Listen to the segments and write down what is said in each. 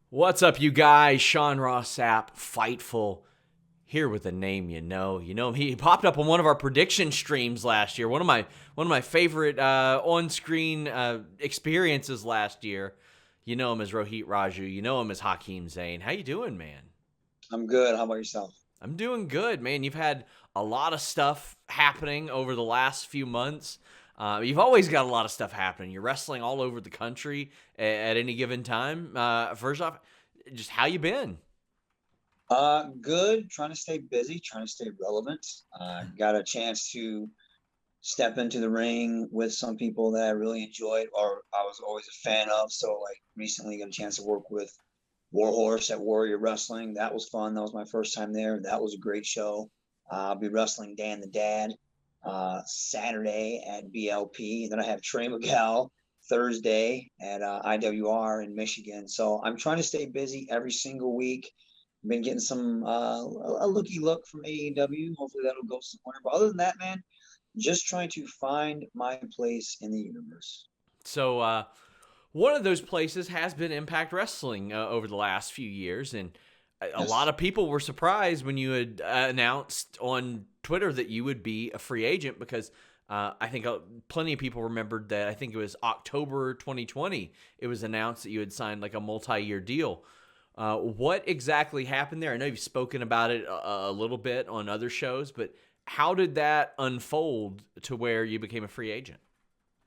What's up, you guys? Sean Ross Sapp, Fightful, here with a name you know. You know him. He popped up on one of our prediction streams last year. One of my favorite on-screen experiences last year. You know him as Rohit Raju. You know him as Hakim Zane. How you doing, man? I'm good. How about yourself? I'm doing good, man. You've had a lot of stuff happening over the last few months. You've always got a lot of stuff happening. You're wrestling all over the country at any given time. First off, just how you been? Good. Trying to stay busy, trying to stay relevant. Got a chance to step into the ring with some people that I really enjoyed or I was always a fan of. So like recently got a chance to work with Warhorse at Warrior Wrestling. That was fun. That was my first time there. That was a great show. I'll be wrestling Dan the Dad Saturday at BLP. And then I have Trey Miguel Thursday at IWR in Michigan. So I'm trying to stay busy every single week. Been getting some a looky look from AEW. Hopefully that'll go somewhere. But other than that, man, just trying to find my place in the universe. So, one of those places has been Impact Wrestling over the last few years, and a lot Yes. of people were surprised when you had announced on Twitter that you would be a free agent because I think plenty of people remembered that I think it was October 2020 it was announced that you had signed like a multi-year deal. What exactly happened there? I know you've spoken about it a little bit on other shows, but how did that unfold to where you became a free agent?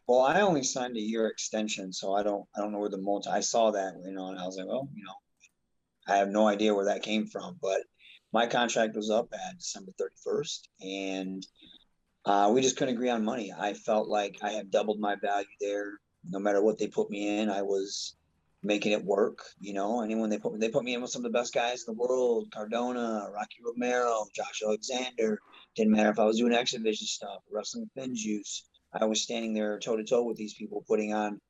Well, I only signed a year extension, so I don't know where the multi. I saw that, and I was like, well, I have no idea where that came from. But my contract was up at December 31st, and we just couldn't agree on money. I felt like I had doubled my value there. No matter what they put me in, I was making it work. Anyone they put me in with some of the best guys in the world: Cardona, Rocky Romero, Josh Alexander. Didn't matter if I was doing X Division stuff, wrestling Thin Juice. I was standing there toe to toe with these people, putting on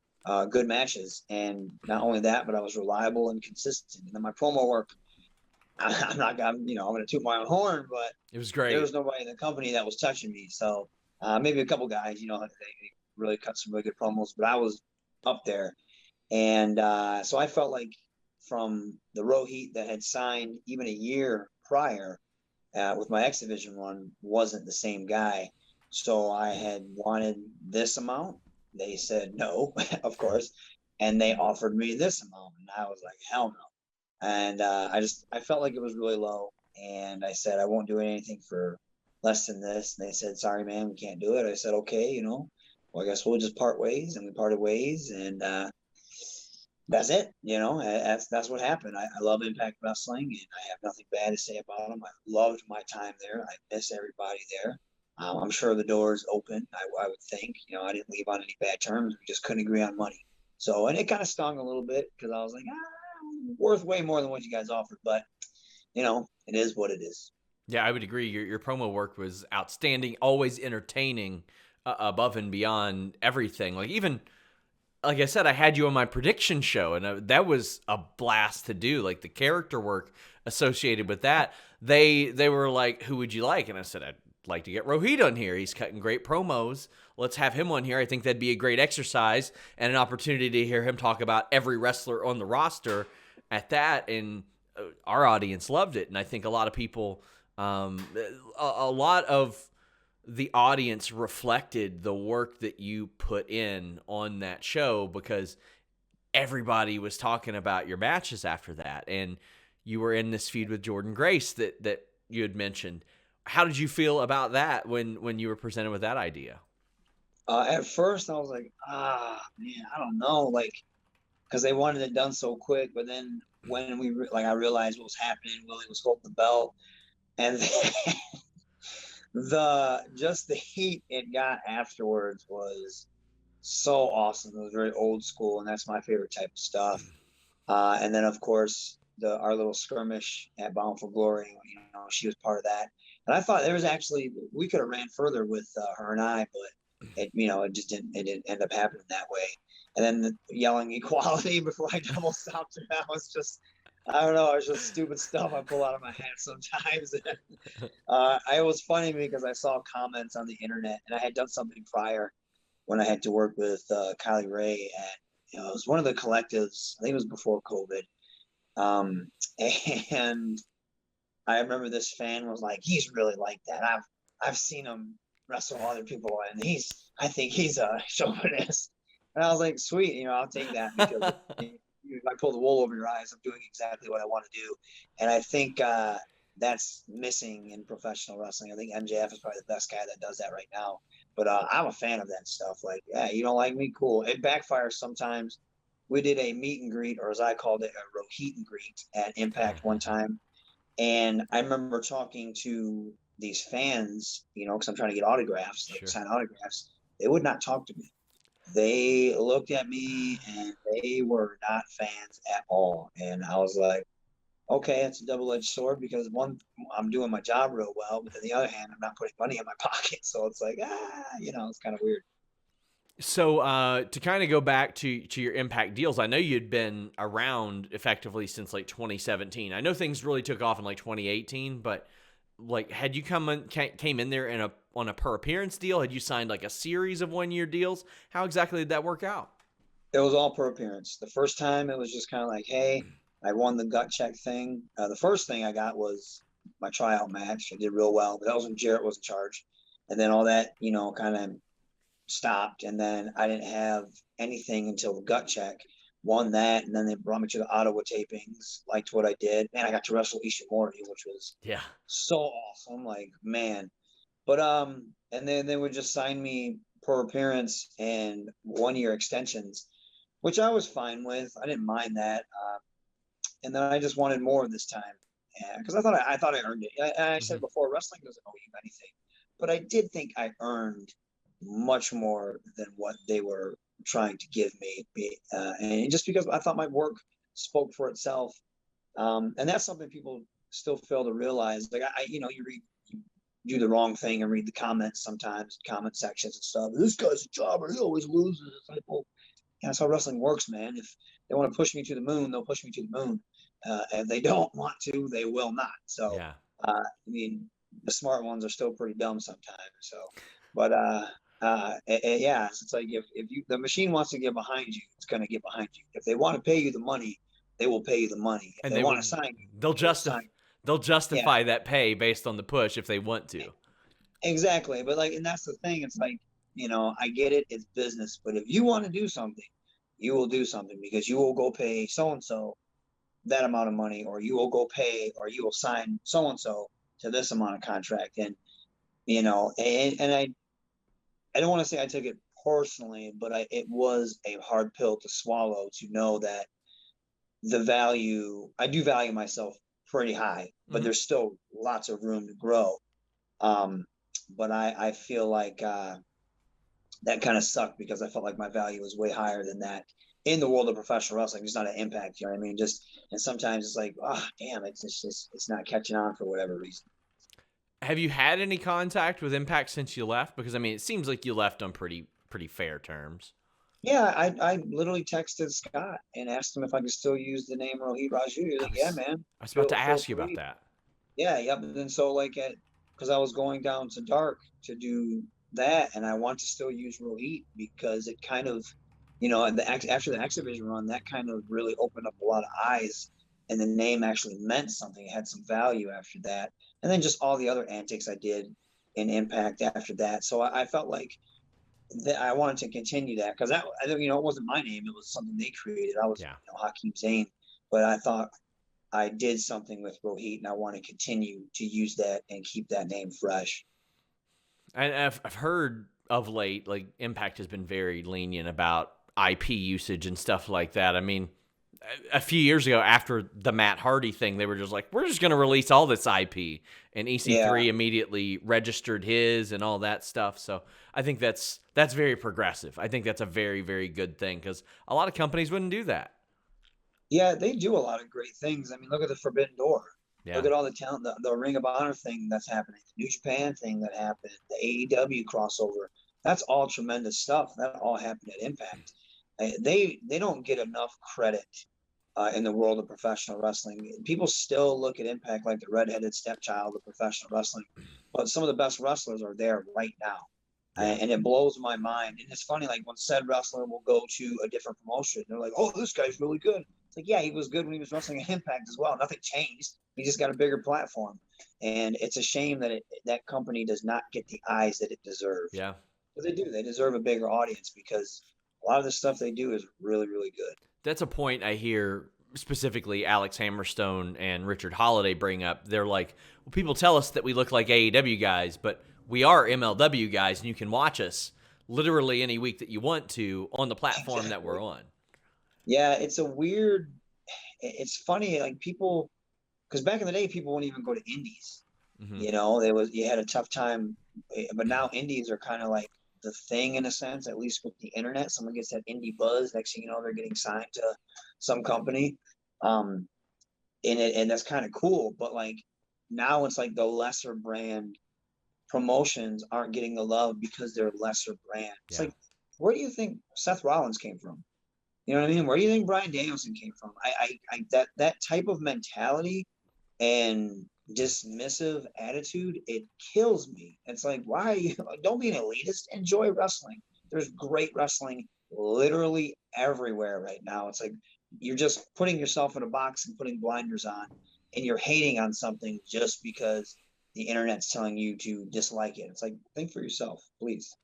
good matches. And not only that, but I was reliable and consistent. And then my promo work, I'm not gonna, I'm gonna toot my own horn, but It was there great. was nobody in the company that was touching me. So maybe a couple guys, they really cut some really good promos, but I was up there. And so I felt like from the Rohit that had signed even a year prior with my X Division run wasn't the same guy. So I had wanted this amount. They said no, of course, and they offered me this amount, and I was like, hell no. And I felt like it was really low, and I said I won't do anything for less than this. And they said, sorry, man, we can't do it. I said, okay, well, I guess we'll just part ways, and we parted ways, and that's it. That's what happened. I love Impact Wrestling, and I have nothing bad to say about them. I loved my time there. I miss everybody there. I'm sure the doors open. I would think. I didn't leave on any bad terms. We just couldn't agree on money. So, and it kind of stung a little bit because I was like, worth way more than what you guys offered. But it is what it is. Yeah, I would agree. Your promo work was outstanding, always entertaining, above and beyond everything. Like even like I said, I had you on my prediction show, and that was a blast to do. Like the character work associated with that. They were like, "Who would you like?" And I said, "I'd like to get Rohit on here. He's cutting great promos. Let's have him on here. I think that'd be a great exercise and an opportunity to hear him talk about every wrestler on the roster at that." And our audience loved it, and I think a lot of people, a lot of the audience reflected the work that you put in on that show because everybody was talking about your matches after that, and you were in this feud with Jordynne Grace that you had mentioned. How did you feel about that when you were presented with that idea? At first, I was like, man, I don't know, like, because they wanted it done so quick. But then when I realized what was happening, Willie was holding the belt, and the heat it got afterwards was so awesome. It was very old school, and that's my favorite type of stuff. And then of course our little skirmish at Bound for Glory, she was part of that. And I thought there was actually we could have ran further with her and I, but it didn't end up happening that way. And then the yelling equality before I double stopped her, that was just I don't know, it's just stupid stuff I pull out of my hat sometimes. It was funny because I saw comments on the internet, and I had done something prior when I had to work with Kylie Ray at it was one of the collectives. I think it was before COVID, And I remember this fan was like, he's really like that. I've seen him wrestle other people, and I think he's a chauvinist. And I was like, sweet, I'll take that, because if I pull the wool over your eyes, I'm doing exactly what I want to do. And I think that's missing in professional wrestling. I think MJF is probably the best guy that does that right now. But I'm a fan of that stuff. Like, yeah, you don't like me? Cool. It backfires sometimes. We did a meet and greet, or as I called it, a Rohit and greet at Impact one time. And I remember talking to these fans, because I'm trying to get autographs, like sign autographs. They would not talk to me. They looked at me and they were not fans at all. And I was like, okay, it's a double-edged sword, because one, I'm doing my job real well, but on the other hand, I'm not putting money in my pocket. So it's like, it's kind of weird. So to kind of go back to your Impact deals, I know you'd been around effectively since like 2017. I know things really took off in like 2018, but like had you came in there on a per appearance deal? Had you signed like a series of 1 year deals? How exactly did that work out? It was all per appearance. The first time it was just kind of like, hey, I won the gut check thing. The first thing I got was my tryout match. I did real well, but that was when Jarrett was in charge. And then all that, kind of stopped. And then I didn't have anything until the gut check. Won that, and then they brought me to the Ottawa tapings. Liked what I did, and I got to wrestle Ishimori, which was so awesome. Like, man. But and then they would just sign me per appearance and 1 year extensions, which I was fine with. I didn't mind that. And then I just wanted more this time, because I thought I earned it. I said before, wrestling doesn't owe you anything, but I did think I earned much more than what they were trying to give me. And just because I thought my work spoke for itself. And that's something people still fail to realize. Like, you do the wrong thing and read the comments sometimes, comment sections and stuff. This guy's a jobber. He always loses. It's like, well, that's how wrestling works, man. If they want to push me to the moon, they'll push me to the moon. If they don't want to, they will not. So, I mean, the smart ones are still pretty dumb sometimes. So, but it's like if the machine wants to get behind you, it's going to get behind you. If they want to pay you the money, they will pay you the money. If And they want to sign you, they'll justify that pay based on the push if they want to. Exactly. But and that's the thing. It's like, I get it. It's business. But if you want to do something, you will do something, because you will go pay so-and-so that amount of money, or you will go pay, or you will sign so-and-so to this amount of contract. And, and I don't want to say I took it personally, but it was a hard pill to swallow, to know that I do value myself pretty high, but there's still lots of room to grow. But I feel like that kind of sucked, because I felt like my value was way higher than that in the world of professional wrestling. It's not an Impact, you know what I mean? And sometimes it's like, damn, it's not catching on for whatever reason. Have you had any contact with Impact since you left? Because I mean, it seems like you left on pretty fair terms. Yeah, I literally texted Scott and asked him if I could still use the name Rohit Raju. He's like, yeah, man. I was about to ask you about that. Yeah, yep. And so because I was going down to Dark to do that, and I want to still use Rohit, because it kind of, after the X Division run, that kind of really opened up a lot of eyes, and the name actually meant something. It had some value after that, and then just all the other antics I did in Impact after that. So I felt like that I wanted to continue that, because that, it wasn't my name. It was something they created. I was Hakim Zane, but I thought I did something with Rohit, and I want to continue to use that and keep that name fresh. And I've heard of late, like Impact has been very lenient about IP usage and stuff like that. I mean, a few years ago, after the Matt Hardy thing, they were just like, we're just going to release all this IP. And EC3 immediately registered his and all that stuff. So I think that's very progressive. I think that's a very, very good thing, because a lot of companies wouldn't do that. Yeah, they do a lot of great things. I mean, look at the Forbidden Door. Yeah. Look at all the talent, the Ring of Honor thing that's happening, the New Japan thing that happened, the AEW crossover. That's all tremendous stuff. That all happened at Impact. They don't get enough credit in the world of professional wrestling. People still look at Impact like the redheaded stepchild of professional wrestling, but some of the best wrestlers are there right now. And it blows my mind. And it's funny, like when said wrestler will go to a different promotion, they're like, oh, this guy's really good. It's like, yeah, he was good when he was wrestling at Impact as well. Nothing changed. He just got a bigger platform. And it's a shame that that company does not get the eyes that it deserves. Yeah. But they do. They deserve a bigger audience because a lot of the stuff they do is really, really good. That's a point I hear specifically Alex Hammerstone and Richard Holiday bring up. They're like, well, people tell us that we look like AEW guys, but we are MLW guys, and you can watch us literally any week that you want to on the platform that we're on. Yeah, it's funny, like people, because back in the day, people wouldn't even go to indies. Mm-hmm. You had a tough time, but now indies are kind of like the thing in a sense, at least with the internet. Someone gets that indie buzz, next thing you know, they're getting signed to some company. Um, and that's kind of cool. But like now it's like the lesser brand promotions aren't getting the love because they're lesser brand. It's like, where do you think Seth Rollins came from? You know what I mean? Where do you think Bryan Danielson came from? That type of mentality and dismissive attitude, it kills me. It's like, why? Don't be an elitist. Enjoy wrestling. There's great wrestling literally everywhere right now. It's like you're just putting yourself in a box and putting blinders on, and you're hating on something just because the internet's telling you to dislike it. It's like, think for yourself, please.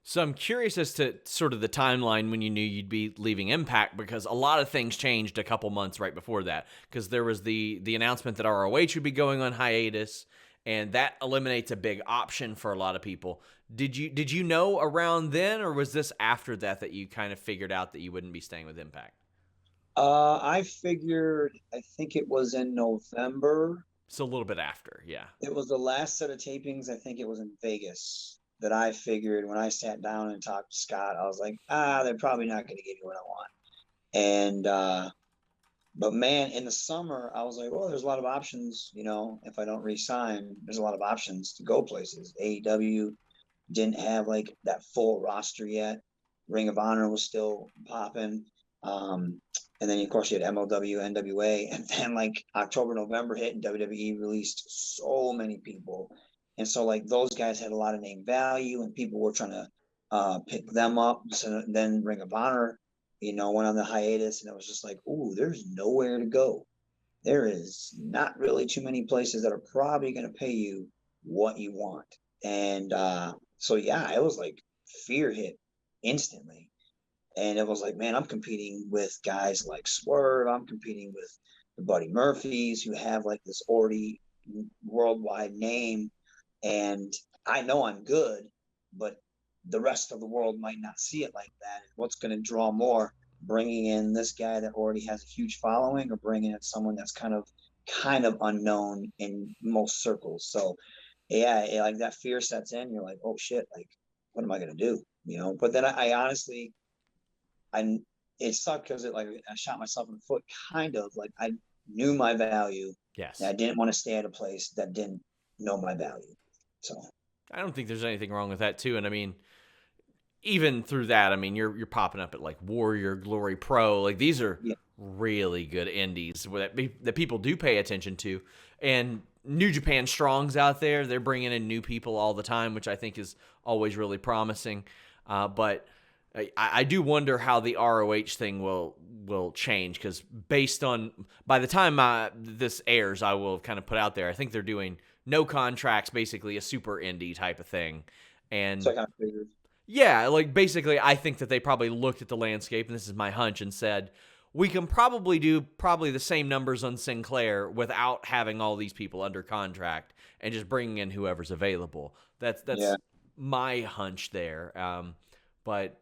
So I'm curious as to sort of the timeline when you knew you'd be leaving Impact, because a lot of things changed a couple months right before that, because there was the announcement that ROH would be going on hiatus, and that eliminates a big option for a lot of people. Did you know around then, or was this after that you kind of figured out that you wouldn't be staying with Impact? I think it was in November. So a little bit after, yeah. It was the last set of tapings. I think it was in Vegas that I figured when I sat down and talked to Scott, I was like, they're probably not going to give me what I want. And, but man, in the summer, I was like, well, there's a lot of options, if I don't re-sign, there's a lot of options to go places. AEW didn't have like that full roster yet. Ring of Honor was still popping. And then of course you had MLW, NWA, and then like October, November hit, and WWE released so many people, and so like those guys had a lot of name value, and people were trying to pick them up. So then Ring of Honor, went on the hiatus, and it was just like, ooh, there's nowhere to go. There is not really too many places that are probably going to pay you what you want, and so yeah, it was like fear hit instantly. And it was like, man, I'm competing with guys like Swerve. I'm competing with the Buddy Murphys who have like this already worldwide name. And I know I'm good, but the rest of the world might not see it like that. What's going to draw more? Bringing in this guy that already has a huge following, or bringing in someone that's kind of unknown in most circles. So yeah, like that fear sets in. You're like, oh shit, like what am I going to do? But then I honestly, it sucked because I shot myself in the foot, kind of like I knew my value. Yes. And I didn't want to stay at a place that didn't know my value. So I don't think there's anything wrong with that too. And I mean, even through that, I mean, you're popping up at like Warrior, Glory Pro. Like these are really good indies that people do pay attention to. And New Japan Strong's out there. They're bringing in new people all the time, which I think is always really promising. But I do wonder how the ROH thing will change, because by the time this airs, I will have kind of put out there, I think they're doing no contracts, basically a super indie type of thing. And so I kind of figured. Yeah, like basically I think that they probably looked at the landscape, and this is my hunch, and said, we can probably do the same numbers on Sinclair without having all these people under contract and just bringing in whoever's available. That's my hunch there. But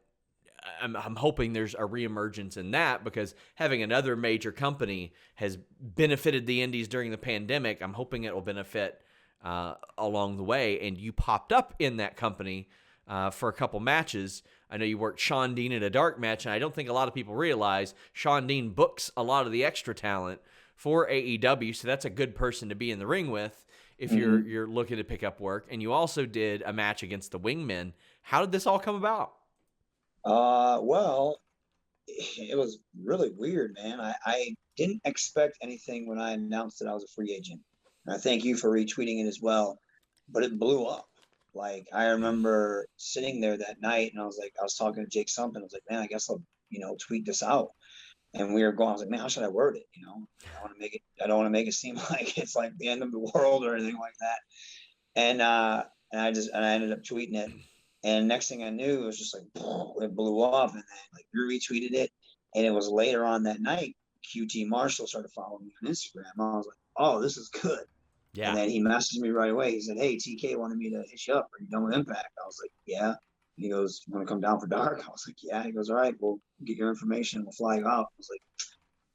I'm hoping there's a reemergence in that, because having another major company has benefited the indies during the pandemic. I'm hoping it will benefit along the way. And you popped up in that company for a couple matches. I know you worked Sean Dean in a dark match, and I don't think a lot of people realize Sean Dean books a lot of the extra talent for AEW, so that's a good person to be in the ring with if you're looking to pick up work. And you also did a match against the Wingmen. How did this all come about? Well, it was really weird, man. I didn't expect anything when I announced that I was a free agent. And I thank you for retweeting it as well, but it blew up. Like, I remember sitting there that night, and I was talking to Jake Something. I was like, man, I guess I'll, tweet this out. And we were going, I was like, man, how should I word it? I don't want to make it seem like it's like the end of the world or anything like that. And I ended up tweeting it. And next thing I knew, it was just like, it blew off. And then like you retweeted it. And it was later on that night, QT Marshall started following me on Instagram. I was like, oh, this is good. Yeah. And then he messaged me right away. He said, hey, TK wanted me to hit you up. Are you done with Impact? I was like, yeah. And he goes, you want to come down for dark? I was like, yeah. He goes, all right, we'll get your information. We'll fly you out. I was like,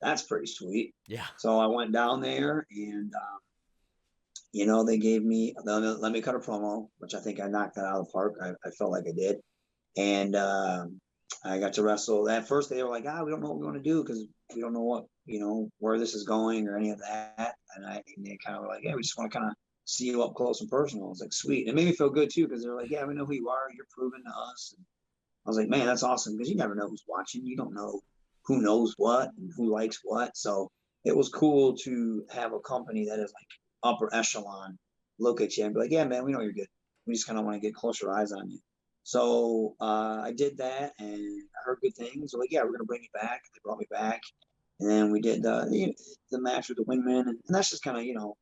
that's pretty sweet. Yeah. So I went down there and, they gave me, let me cut a promo, which I think I knocked that out of the park. I felt like I did. And I got to wrestle. At first, they were like, we don't know what we want to do because we don't know what, where this is going or any of that. And they kind of were like, yeah, we just want to kind of see you up close and personal. I was like, sweet. It made me feel good too because they're like, yeah, we know who you are. You're proving to us. And I was like, man, that's awesome because you never know who's watching. You don't know who knows what and who likes what. So it was cool to have a company that is like upper echelon look at you and be like, yeah, man, we know you're good. We just kind of want to get closer eyes on you. So I did that and I heard good things. They're like, yeah, we're going to bring you back. They brought me back. And then we did the match with the wingman. And that's just kind of,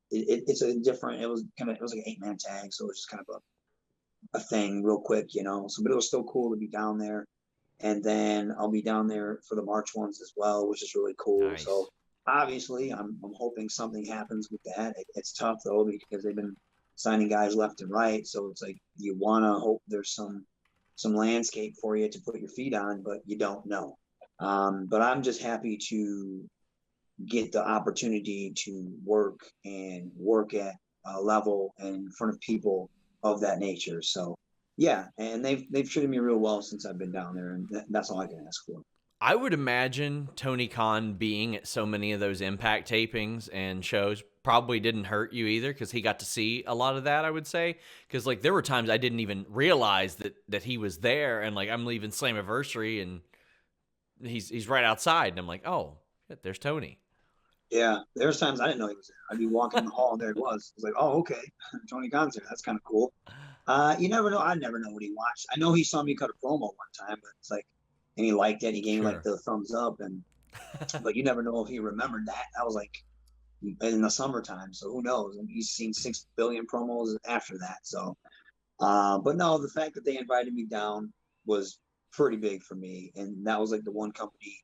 it's a different, it was like an 8-man tag. So it was just kind of a thing real quick, So, but it was still cool to be down there. And then I'll be down there for the March ones as well, which is really cool. Nice. So obviously I'm hoping something happens with that. It's tough though, because they've been signing guys left and right. So it's like, you want to hope there's some landscape for you to put your feet on, but you don't know. But I'm just happy to get the opportunity to work at a level and in front of people of that nature. So yeah, and they've treated me real well since I've been down there, and that's all I can ask for. I would imagine Tony Khan being at so many of those Impact tapings and shows probably didn't hurt you either because he got to see a lot of that, I would say. Because, like, there were times I didn't even realize that he was there, and, like, I'm leaving Slammiversary, and he's right outside, and I'm like, oh, shit, there's Tony. Yeah, there's times I didn't know he was there. I'd be walking in the hall, and there it was. I was like, oh, okay, Tony Khan's there. That's kind of cool. You never know. I never know what he watched. I know he saw me cut a promo one time, but it's like, and he liked it. He gave me like the thumbs up, but you never know if he remembered that. I was like in the summertime, so who knows? And he's seen 6 billion promos after that. So, but no, the fact that they invited me down was pretty big for me, and that was like the one company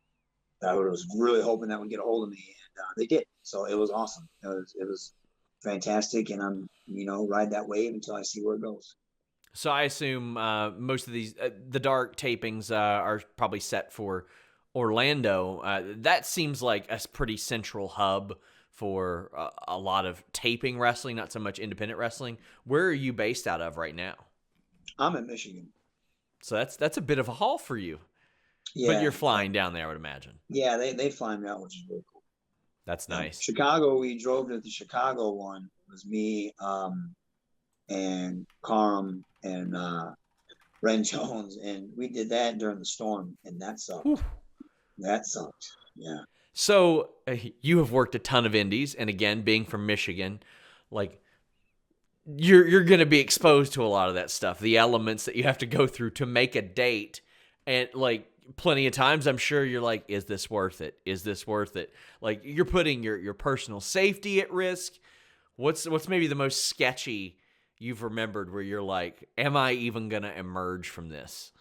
that I was really hoping that would get a hold of me, and they did. So it was awesome. It was fantastic, and I'm ride that wave until I see where it goes. So I assume most of these the dark tapings are probably set for Orlando. That seems like a pretty central hub for a lot of taping wrestling, not so much independent wrestling. Where are you based out of right now? I'm in Michigan. So that's a bit of a haul for you. Yeah. But you're flying down there, I would imagine. Yeah, they fly me out, which is really cool. That's nice. Chicago, we drove to the Chicago one. It was me and Karam and Ren Jones, and we did that during the storm, and that sucked. Whew. That sucked. Yeah. So you have worked a ton of indies, and again, being from Michigan, like you're going to be exposed to a lot of that stuff, the elements that you have to go through to make a date, and like plenty of times, I'm sure you're like, is this worth it? Is this worth it? Like you're putting your personal safety at risk. What's maybe the most sketchy you've remembered where you're like, am I even going to emerge from this?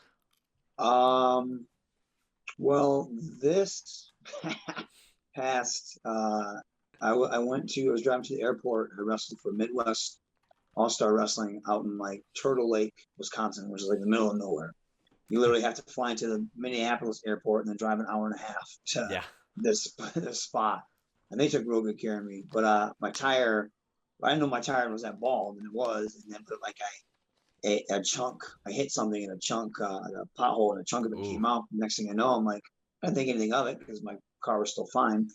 Well, this past, I was driving to the airport. I wrestled for Midwest All-Star Wrestling out in like Turtle Lake, Wisconsin, which is like the middle of nowhere. You literally have to fly into the Minneapolis airport and then drive an hour and a half to this spot. And they took real good care of me. But my tire, I didn't know my tire was that bald, and it was. And then like a chunk, I hit something in a chunk, a pothole, and a chunk of it came out. Next thing I know, I'm like, I didn't think anything of it because my car was still fine.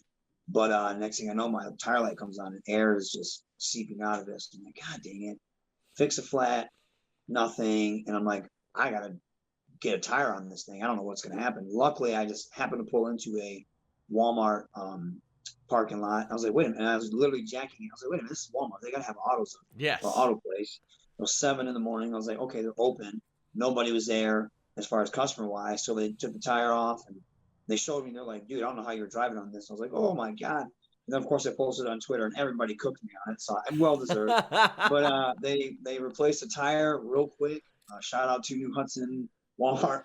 But next thing I know, my tire light comes on and air is just seeping out of this. I'm like, God dang it. Fix a flat, nothing. And I'm like, I got to get a tire on this thing. I don't know what's going to happen. Luckily, I just happened to pull into a Walmart parking lot. I was like, wait a minute. And I was literally jacking it. I was like, wait a minute, this is Walmart. They got to have autos. Yes. Or auto place. It was 7 a.m. I was like, okay, they're open. Nobody was there as far as customer wise. So they took the tire off and They showed me, they're like, dude, I don't know how you're driving on this. I was like, oh my God. And then of course I posted on Twitter and everybody cooked me on it. So I'm well deserved. But they replaced the tire real quick. Shout out to New Hudson Walmart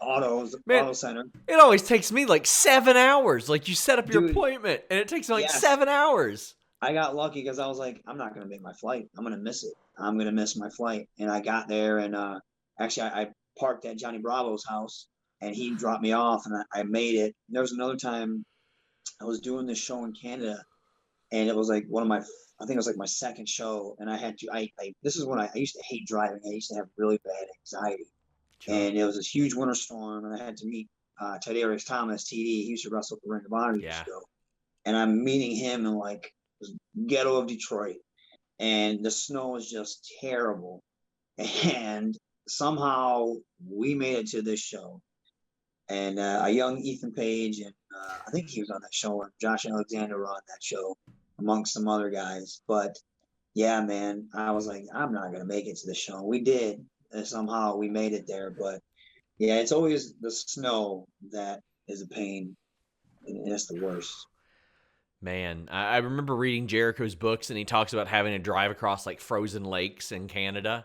Man, Auto Center. it always takes me like 7 hours. Like you set up your Dude, appointment and it takes me like yes. 7 hours. I got lucky because I was like, I'm not gonna make my flight. I'm gonna miss it. I'm gonna miss my flight. And I got there and actually I parked at Johnny Bravo's house and he dropped me off and I made it. And there was another time I was doing this show in Canada and it was like one of my I think it was like my second show and I had to I this is when I used to hate driving. I used to have really bad anxiety. Sure. And it was this huge winter storm and I had to meet Tadarius Thomas, TD. He used to wrestle for Ring of Honor years ago. And I'm meeting him in like ghetto of Detroit, and the snow was just terrible. And somehow we made it to this show, and a young Ethan Page, and I think he was on that show, and Josh Alexander were on that show, amongst some other guys. But yeah, man, I was like, I'm not gonna make it to the show. We did, and somehow we made it there. But yeah, it's always the snow that is a pain, and it's the worst. Man, I remember reading Jericho's books, and he talks about having to drive across like frozen lakes in Canada.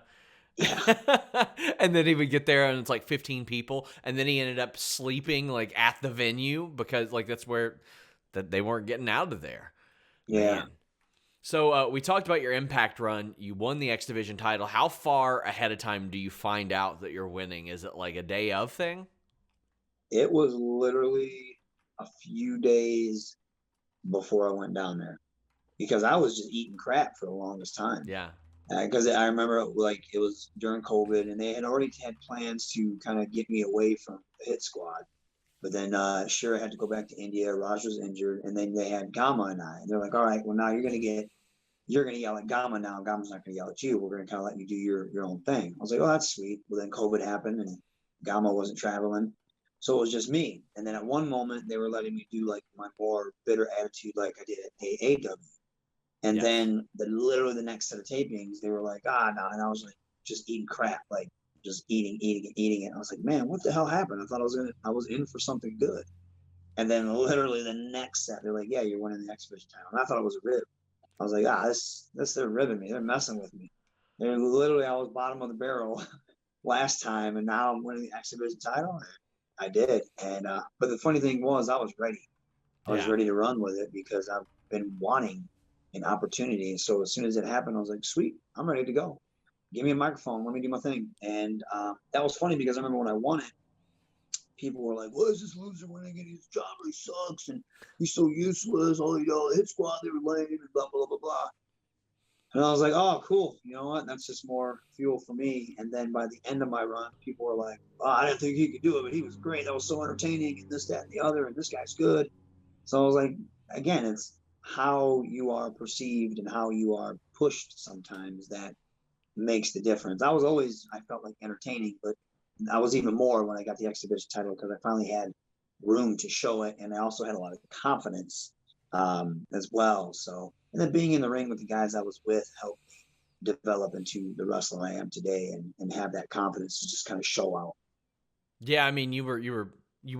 Yeah. And then he would get there, and it's like 15 people, and then he ended up sleeping like at the venue because like that's where that they weren't getting out of there. Yeah. Man. So we talked about your Impact run. You won the X Division title. How far ahead of time do you find out that you're winning? Is it like a day of thing? It was literally a few days before I went down there because I was just eating crap for the longest time. Yeah. Because I remember like it was during COVID and they had already had plans to kind of get me away from the hit squad. But then Shira had to go back to India. Raj was injured. And then they had Gama and I. And they're like, all right, well, now you're going to yell at Gama now. Gama's not going to yell at you. We're going to kind of let you do your own thing. I was like, oh, that's sweet. Well, then COVID happened and Gama wasn't traveling. So it was just me. And then at one moment, they were letting me do like my more bitter attitude like I did at AEW. And then literally the next set of tapings, they were like, no. And I was like, just eating crap, like just eating it. I was like, man, what the hell happened? I thought I was in for something good. And then literally the next set, they're like, yeah, you're winning the X Division title. And I thought it was a rib. I was like, they're ribbing me. They're messing with me. They're literally, I was bottom of the barrel last time, and now I'm winning the X Division title. I did. And but the funny thing was I was ready. I was ready to run with it because I've been wanting an opportunity. So as soon as it happened, I was like, sweet, I'm ready to go. Give me a microphone. Let me do my thing. And that was funny because I remember when I won it, people were like, what is this loser winning? And his job really sucks. And he's so useless. All the hit squad, they were lame and blah, blah, blah, blah. And I was like, oh, cool. You know what? That's just more fuel for me. And then by the end of my run, people were like, oh, I didn't think he could do it, but he was great. That was so entertaining and this, that, and the other. And this guy's good. So I was like, again, it's how you are perceived and how you are pushed sometimes that makes the difference. I felt like entertaining, but I was even more when I got the X Division title because I finally had room to show it. And I also had a lot of confidence as well. So, and then being in the ring with the guys I was with helped me develop into the wrestler I am today and have that confidence to just kind of show out. Yeah, I mean, you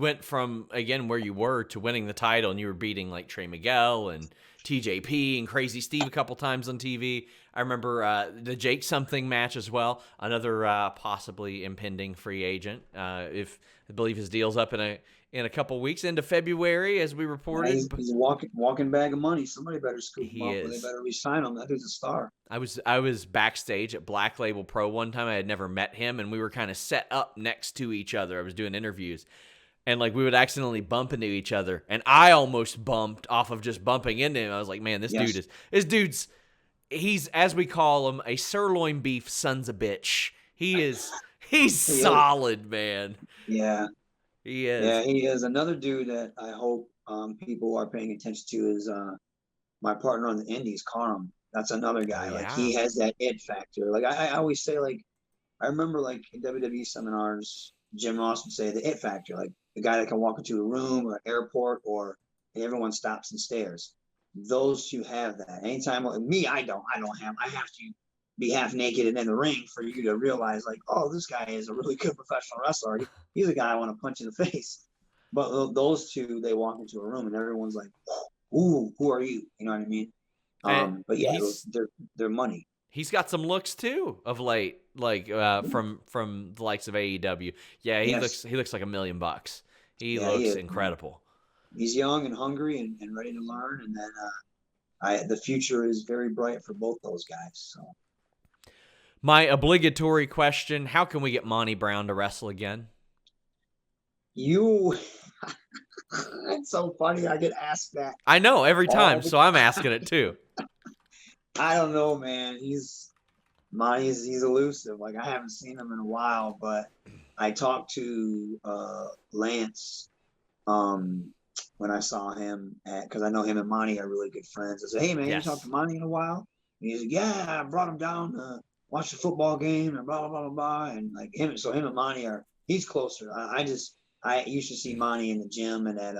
went from again where you were to winning the title, and you were beating like Trey Miguel and TJP and Crazy Steve a couple times on TV. I remember the Jake something match as well, another possibly impending free agent. If I believe his deal's up in a couple weeks into February, as we reported. Yeah, he's a walking bag of money. Somebody better scoop him up, or they better re-sign him. That dude's a star. I was backstage at Black Label Pro one time. I had never met him, and we were kind of set up next to each other. I was doing interviews, and like we would accidentally bump into each other, and I almost bumped off of just bumping into him. I was like, man, this dude's he's, as we call him, a sirloin beef son's a bitch. He's solid, man. Yeah. He is. Yeah, he is. Another dude that I hope people are paying attention to is my partner on the Indies, Karam. That's another guy. Like he has that it factor. Like I always say, like I remember like in WWE seminars, Jim Ross would say the it factor, like the guy that can walk into a room or an airport or everyone stops and stares. Those two have that. Anytime me, I have to be half naked and in the ring for you to realize like, oh, this guy is a really good professional wrestler. He's a guy I want to punch in the face. But those two, they walk into a room and everyone's like, "Ooh, who are you?" You know what I mean? And But yeah, they're money. he's got some looks too of late, like from the likes of AEW. Yeah, Yes. he looks like $1,000,000. He Yeah, he looks is, man. incredible. He's young and hungry and ready to learn. And then the future is very bright for both those guys. So My obligatory question: how can we get Monty Brown to wrestle again? you, it's so funny. I get asked that I know every all time, the so I'm asking it too. I don't know, man. He's elusive. Like I haven't seen him in a while, but I talked to Lance when I saw him because I know him and Monty are really good friends. I said, "Hey, man, you talked to Yes. Monty in a while?" And he's like, "Yeah, I brought him down to watch the football game and blah blah blah blah blah." And like him, so him and Monty he's closer. I used to see Monty in the gym and at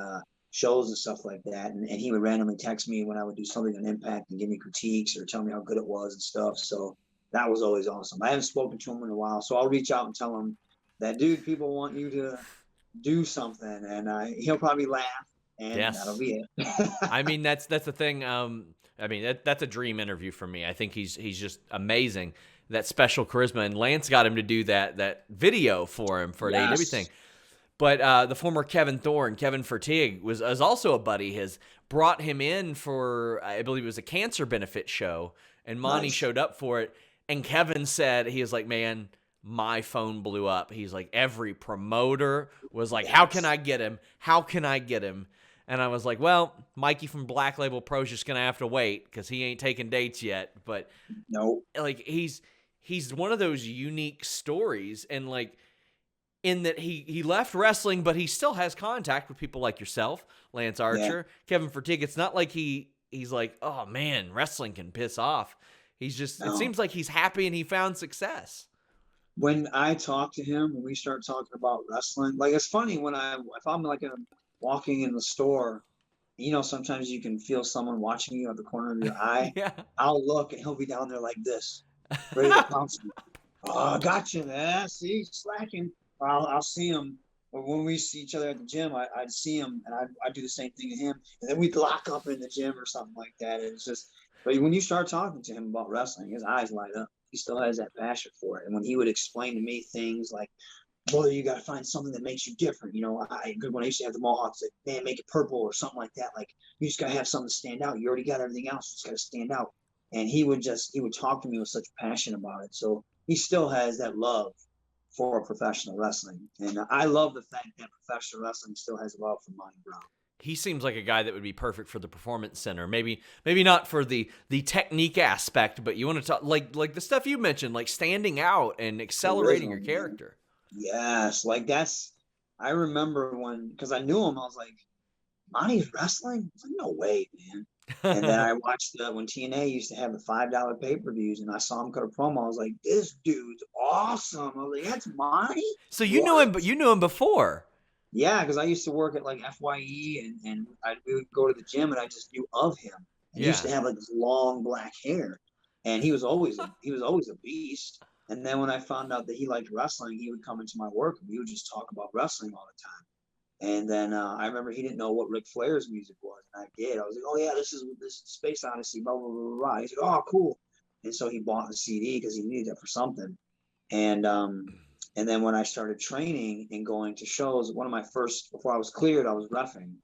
shows and stuff like that, and he would randomly text me when I would do something on Impact and give me critiques or tell me how good it was and stuff. So that was always awesome. I haven't spoken to him in a while, so I'll reach out and tell him that, dude, people want you to do something, and he'll probably laugh, and that'll Yes. be it. I mean, that's the thing. I mean, that's a dream interview for me. I think he's just amazing. That special charisma, and Lance got him to do that video for him for an AEW thing. Yes, But the former Kevin Thorne, Kevin Fertig, was also a buddy. His brought him in for, I believe it was a cancer benefit show, and Monty nice. showed up for it. And Kevin said, he was like, "Man, my phone blew up." He's like, every promoter was like, "How can Yes. I get him? How can I get him?" And I was like, "Well, Mikey from Black Label Pro's just gonna have to wait because he ain't taking dates yet." But No. like, he's one of those unique stories, and like, in that he left wrestling, but he still has contact with people like yourself, Lance Yeah. Archer, Kevin Fertig. It's not like he's like, "Oh man, wrestling can piss off." He's just, it No. seems like he's happy and he found success. When I talk to him, when we start talking about wrestling, like it's funny when if I'm like walking in the store, sometimes you can feel someone watching you at the corner of your eye. Yeah. I'll look and he'll be down there like this, ready to pounce me. Oh, I got you, man. See, slacking. I'll see him. But when we see each other at the gym, I'd see him and I'd do the same thing to him. And then we'd lock up in the gym or something like that. And it's just, but when you start talking to him about wrestling, his eyes light up. He still has that passion for it. And when he would explain to me things like, brother, you got to find something that makes you different. When I used to have the Mohawks, like, man, make it purple or something like that. Like, you just got to have something to stand out. You already got everything else. You just got to stand out. And he would talk to me with such passion about it. So he still has that love for professional wrestling. And I love the fact that professional wrestling still has love for Monty Brown. He seems like a guy that would be perfect for the performance center. Maybe not for the technique aspect, but you want to talk like the stuff you mentioned, like standing out and accelerating your Charisma, man. character. Yes. I remember because I knew him, I was like, Monty's wrestling? I was like, no way, man. And then I watched when TNA used to have the $5 pay-per-views, and I saw him cut a promo. I was like, "This dude's awesome!" I was like, "That's Monty." So you knew What? him, but you knew him before. Yeah, because I used to work at like FYE, and we would go to the gym, and I just knew of him. And he used Yeah. to have like this long black hair, and he was always a beast. And then when I found out that he liked wrestling, he would come into my work, and we would just talk about wrestling all the time. And then I remember he didn't know what Ric Flair's music was, and I did. I was like, "Oh yeah, this is Space Odyssey." Blah blah blah blah. He's like, "Oh cool," and so he bought the CD because he needed it for something. And then when I started training and going to shows, one of my first before I was cleared, I was reffing,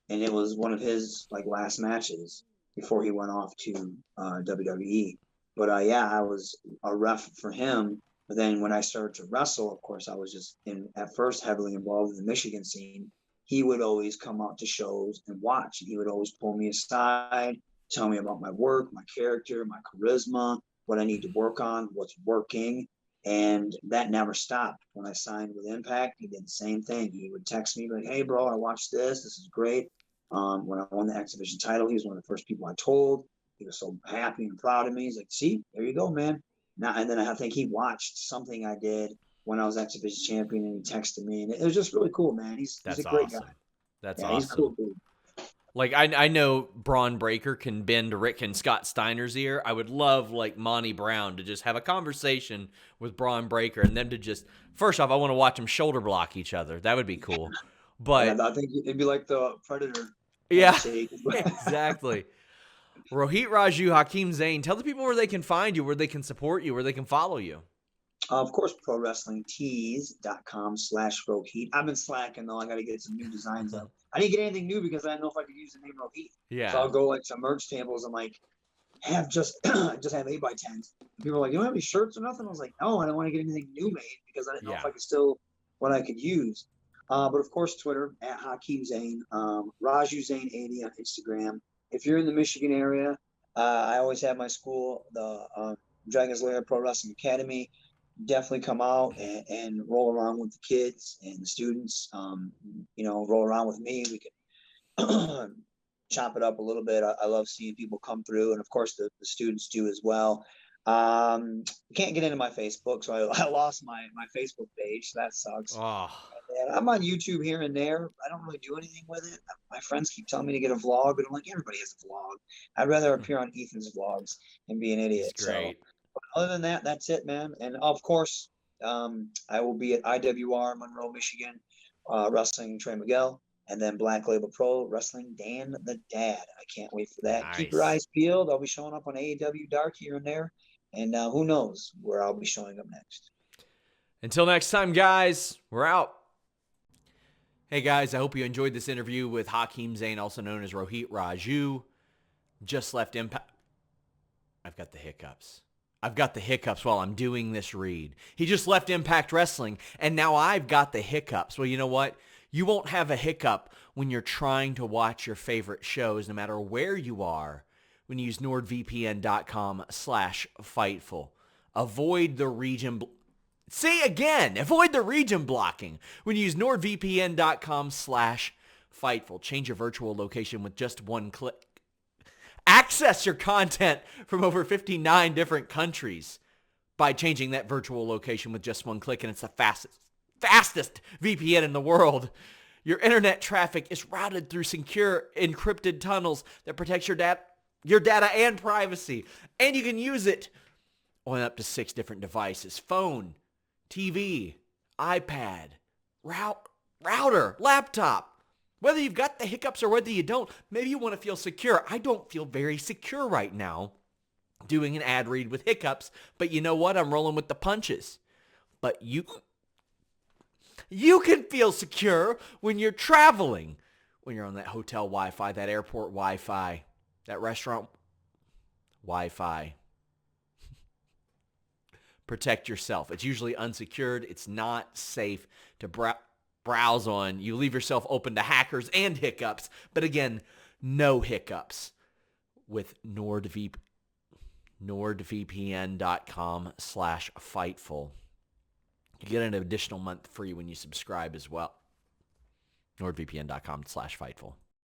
and it was one of his like last matches before he went off to WWE. But yeah, I was a ref for him. But then when I started to wrestle, of course, I was just at first heavily involved in the Michigan scene. He would always come out to shows and watch, and he would always pull me aside, tell me about my work, my character, my charisma, what I need to work on, what's working. And that never stopped. When I signed with Impact, he did the same thing. He would text me like, "Hey, bro, I watched this. This is great." When I won the X Division title, he was one of the first people I told. He was so happy and proud of me. He's like, "See, there you go, man." Now, and then I think he watched something I did when I was X Division champion, and he texted me, and it was just really cool, man. He's a That's great guy. awesome. That's Yeah, he's a cool awesome. dude. Like, I know Braun Breaker can bend Rick and Scott Steiner's ear. I would love like Monty Brown to just have a conversation with Braun Breaker and them to just, first off, I want to watch them shoulder block each other. That would be cool. But And I think it'd be like the Predator yeah, handshake. exactly. Rohit Raju, Hakim Zane, tell the people where they can find you, where they can support you, where they can follow you. Of course, prowrestlingtees.com/Rohit. I've been slacking though. I got to get some new designs up. I didn't get anything new because I didn't know if I could use the name Rohit. So Yeah. I'll go like to merch tables and like have just just have 8x10s. People are like, you don't have any shirts or nothing? I was like, no, I don't want to get anything new made because I didn't know if Yeah. I could still what I could use. But of course, Twitter at Hakim Zane, Raju Zane 80 on Instagram. If you're in the Michigan area, I always have my school, the Dragon's Lair Pro Wrestling Academy. Definitely come out and roll around with the kids and the students. Roll around with me. We can chop it up a little bit. I love seeing people come through, and of course the students do as well. Can't get into my Facebook, so I lost my Facebook page. So that sucks. Oh, And I'm on YouTube here and there. I don't really do anything with it. My friends keep telling me to get a vlog, but I'm like, everybody has a vlog. I'd rather appear on Ethan's vlogs and be an he's idiot. So, great. but other than that, that's it, man. And of course, I will be at IWR Monroe, Michigan, wrestling Trey Miguel, and then Black Label Pro wrestling Dan the Dad. I can't wait for that. Keep your Nice. eyes peeled. I'll be showing up on AEW Dark here and there, and who knows where I'll be showing up next. Until next time, guys, we're out. Hey, guys, I hope you enjoyed this interview with Hakim Zane, also known as Rohit Raju. Just left Impact. I've got the hiccups. While I'm doing this read. He just left Impact Wrestling, and now I've got the hiccups. Well, you know what? You won't have a hiccup when you're trying to watch your favorite shows, no matter where you are, when you use nordvpn.com/Fightful. Avoid the region... Avoid the region blocking when you use nordvpn.com/Fightful. Change your virtual location with just one click. Access your content from over 59 different countries by changing that virtual location with just one click, and it's the fastest VPN in the world. Your internet traffic is routed through secure encrypted tunnels that protects your data and privacy, and you can use it on up to 6 different devices: phone, TV, iPad, router, laptop. Whether you've got the hiccups or whether you don't, maybe you want to feel secure. I don't feel very secure right now doing an ad read with hiccups, but you know what? I'm rolling with the punches. But you can feel secure when you're traveling, when you're on that hotel Wi-Fi, that airport Wi-Fi, that restaurant Wi-Fi. Protect yourself. It's usually unsecured. It's not safe to browse on. You leave yourself open to hackers and hiccups. But again, no hiccups with nordvpn.com/Fightful. You get an additional month free when you subscribe as well. nordvpn.com/Fightful.